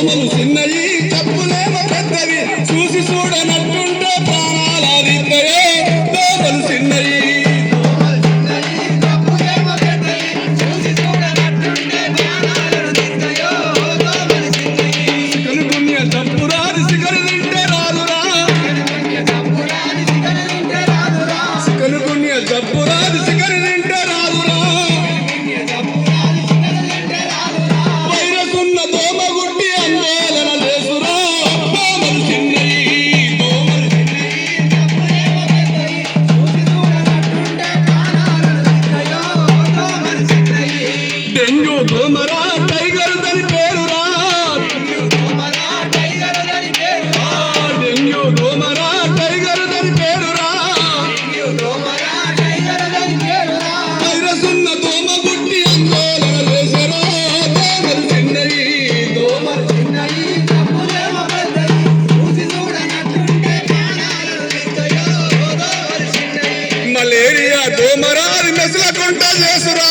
దోమలు చిన్నయి తప్పులేమో పెద్దవి చూసి చూడనట్టుంటే ప్రాణాలాదిద్దయే దోమలు చిన్నయి డెంగ్యూ దోమరా టైగర్ దాని పేరురా డెంగ్యూ దోమరా టైగర్ దాని పేరురా వైరస్ ఉన్న దోమ గుట్టి ఆందోళన చేసరా దోమలు చిన్నయి మలేరియా దోమరా మెసలకుంట చేసురా